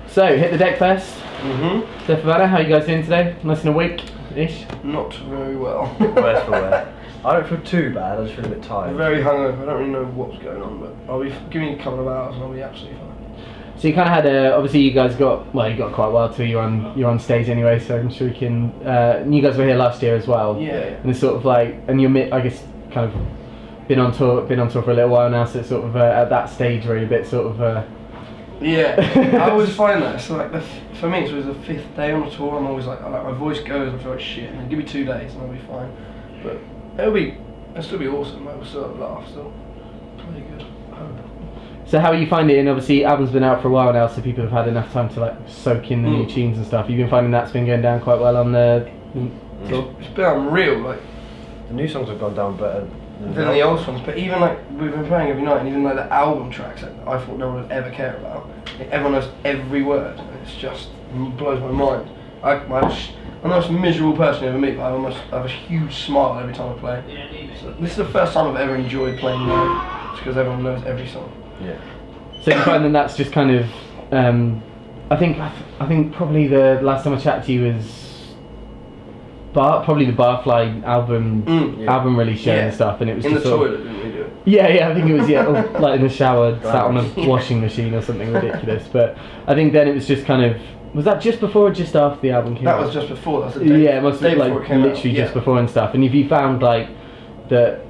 So, hit the deck first. Deaf Havana, how are you guys doing today? Less than a week-ish? Not very well. Worse for wear. I don't feel too bad, I just feel a bit tired. Very hungover, I don't really know what's going on, but I'll be give me a couple of hours and I'll be absolutely fine. So you kind of had obviously you guys got, well, you got quite a while till you're on stage anyway, so I'm sure you can, and you guys were here last year as well. Yeah. And it's sort of like, and you're, I guess, kind of been on tour for a little while now, so it's sort of at that stage where you're a bit sort of... Yeah, I always find that, so like, for me it's always the 5th day on the tour, I'm always like my voice goes, I feel like shit, and then give me 2 days and I'll be fine. But it'll still be awesome, like, we'll still laugh, still pretty good, I hope. So how are you finding it? And obviously, album's been out for a while now, so people have had enough time to like soak in the new tunes and stuff. You've been finding that's been going down quite well on the tour? It's been unreal, like, The new songs have gone down better than the old songs, but even like we've been playing every night, and even like the album tracks that I thought no one would ever care about, like, everyone knows every word, and it's just blows my mind. I'm the most miserable person you ever meet, but I have a huge smile every time I play. So this is the first time I've ever enjoyed playing live, just because everyone knows every song. Yeah. So you find that that's just kind of, I think probably the last time I chatted to you was probably the Barfly album release show and stuff, and it was in just the sort toilet, didn't we do it? Yeah, I think it was like in the shower, sat on a washing machine or something ridiculous. But I think then it was just kind of, was that just before or just after the album came out? That was just before. That's the day. Yeah, it must have Day like before it came literally out. just before and stuff. And if you found like that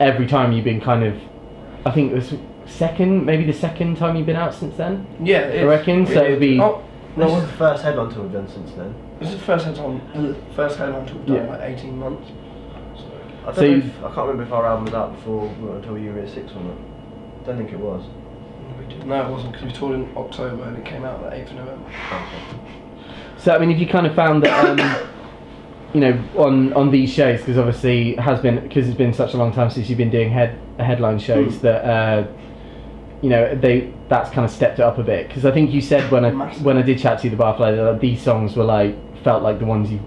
every time you've been kind of, I think it was maybe the second time you've been out since then. Yeah, it is. I reckon. So it'd be. This is the first headline tour we've done since then. This is the first headline tour we've done in like 18 months. I can't remember if our album was out before until you were at 6 or not. I don't think it was. No, it wasn't, because we toured in October and it came out on the 8th of November. So I mean, if you kind of found that, you know, on these shows, because obviously because it's been such a long time since you've been doing headline shows, that you know that's kind of stepped it up a bit. Because I think you said when I did chat to you, the Barfly, that these songs were felt like the ones you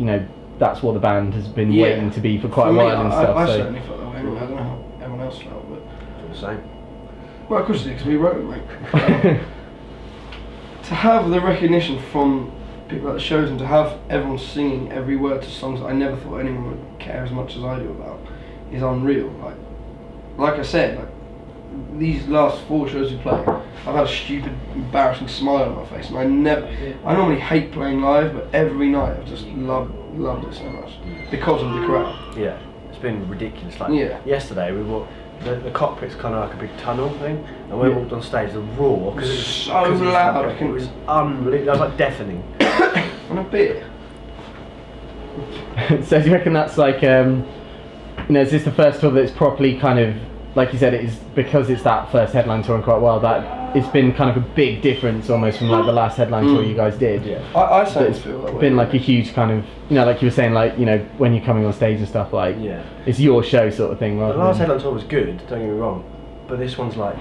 know, that's what the band has been waiting to be for quite a while and stuff. I certainly felt that way. Anyway. I don't know how everyone else felt, but I feel the same. Well, of course it did, because we wrote them, mate. To have the recognition from people at the shows and to have everyone singing every word to songs that I never thought anyone would care as much as I do about is unreal. Like I said, like, these last 4 shows we played, I've had a stupid, embarrassing smile on my face, and I normally hate playing live, but every night I've just loved it so much because of the crowd. Yeah, it's been ridiculous. Like yesterday, we walked. The cockpit's kind of like a big tunnel thing, and when we walked on stage, the roar, because it was so loud, it was unbelievable. It was like deafening. On a bit. So do you reckon that's like, you know, is this the first tour that's properly kind of, like you said, it is because it's that first headline tour in quite a while, that it's been kind of a big difference almost from like the last headline tour you guys did. Yeah, I certainly feel that way. It's been like a huge kind of, you know, like you were saying, like, you know, when you're coming on stage and stuff, like, it's your show sort of thing. The last headline tour was good, don't get me wrong, but this one's like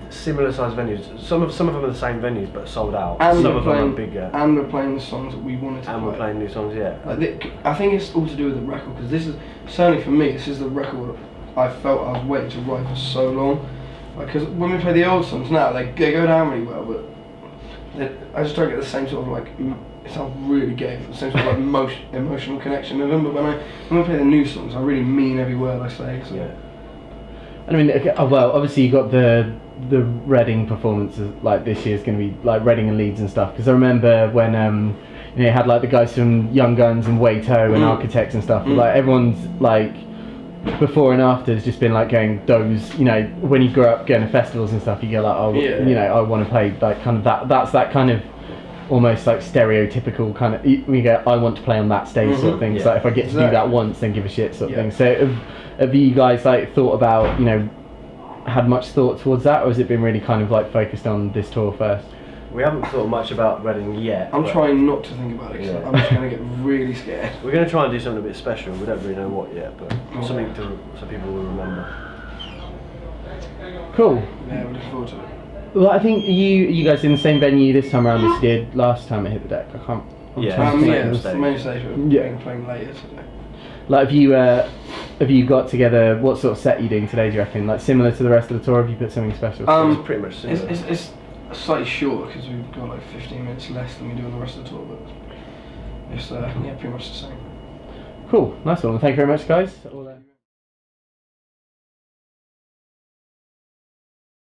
similar sized venues. Some of them are the same venues but sold out. And some of them are bigger. And we're playing the songs that we wanted to play. And we're playing new songs, I think it's all to do with the record, because this is, certainly for me, this is the record I felt I was waiting to write for so long. Because when we play the old songs now, they go down really well, but I just don't get the same sort of like, it sounds really gay, but the same sort of like emotional connection with them. But when we play the new songs, I really mean every word I say. So. Yeah. I mean, well, obviously you got the Reading performances, like this year's going to be like Reading and Leeds and stuff. Because I remember when you know, you had like the guys from Young Guns and Waito and Architects and stuff. Like everyone's like, before and after has just been like going, those, you know, when you grow up going to festivals and stuff, you go like, oh, you know, I want to play like kind of that's that kind of almost like stereotypical kind of, we go, I want to play on that stage sort of thing. So like, if I get to do that once, then give a shit sort of thing. So have you guys like thought about, you know, had much thought towards that, or has it been really kind of like focused on this tour first? We haven't thought much about Reading yet. I'm trying not to think about it, because I'm just going to get really scared. We're going to try and do something a bit special. We don't really know what yet, but something so people will remember. Cool. Yeah, we're looking forward to it. Well, I think you guys in the same venue this time around as you did last time at Hit the Deck. I can't. It's the main stage. We're playing later today. Like, have you got together? What sort of set are you doing today? Do you reckon? Like similar to the rest of the tour? Have you put something special? It's pretty much similar. slightly shorter because we've got like 15 minutes less than we do on the rest of the tour, but it's yeah, pretty much the same. Cool, nice one. Thank you very much, guys.